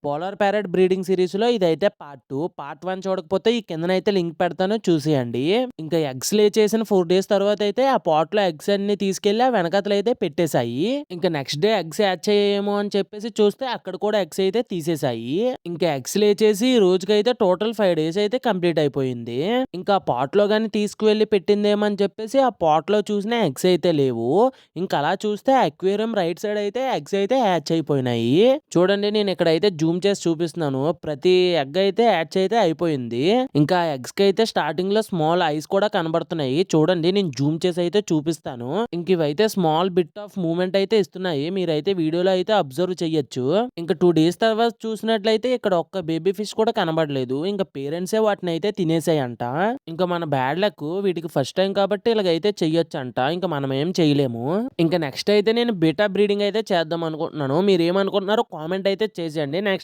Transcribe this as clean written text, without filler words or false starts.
Polar parrot breeding సిరీస్‌లో ఇదైతే part 2. Part 1 చూడకపోతే ఈ కిందనైతే లింక్ పెడతాను చూసేయండి. ఇంకా ఎగ్స్ లే చేసిన 4 డేస్ తర్వాతయితే ఆ పాట్‌లో ఎగ్స్ అన్నీ తీసుకెళ్ళి ఆ వెనకాతలైతే పెట్టేసాయి. ఇంకా నెక్స్ట్ డే ఎగ్స్ hatch అయ్యాయేమో అని చెప్పేసి చూస్తే అక్కడ కూడా ఎగ్స్ అయితే తీసేసాయి. ఇంకా ఎగ్స్ లే చేసి ఈ రోజుకైతే టోటల్ 5 డేస్ అయితే కంప్లీట్ అయిపోయింది. ఇంకా ఆ పాట్‌లో గాని తీసుకువెళ్ళి పెట్టిందేమో అని చెప్పేసి ఆ పాట్‌లో చూసినా ఎగ్స్ అయితే లేవు. ఇంకా అలా చూస్తే అక్వేరియం రైట్ సైడ్ అయితే ఎగ్స్ అయితే హ్యాచ్ అయిపోయినాయి. చూడండి నేను ఇక్కడైతే జూమ్ చేసి చూపిస్తున్నాను. ప్రతి ఎగ్ అయితే హ్యాచ్ అయితే అయిపోయింది. ఇంకా ఎగ్స్ కి అయితే స్టార్టింగ్ లో స్మాల్ ఐస్ కూడా కనబడుతున్నాయి. చూడండి నేను జూమ్ చేసి అయితే చూపిస్తాను. ఇంక ఇవైతే స్మాల్ బిట్ ఆఫ్ మూవ్మెంట్ అయితే ఇస్తున్నాయి. మీరైతే వీడియోలో అయితే అబ్జర్వ్ చెయ్యొచ్చు. ఇంకా 2 డేస్ తర్వాత చూసినట్లయితే ఇక్కడ ఒక్క బేబీ ఫిష్ కూడా కనబడలేదు. ఇంకా పేరెంట్సే వాటిని అయితే తినేసాయంట. ఇంకా మన బ్యాడ్ లక్ వీటికి ఫస్ట్ టైం కాబట్టి ఇలాగైతే చెయ్యొచ్చంట. ఇంకా మనం ఏం చేయలేము. ఇంకా నెక్స్ట్ అయితే నేను బీటా బ్రీడింగ్ అయితే చేద్దాం అనుకుంటున్నాను. మీరేమనుకుంటున్నారో కామెంట్ అయితే చేసేయండి. నెక్స్ట్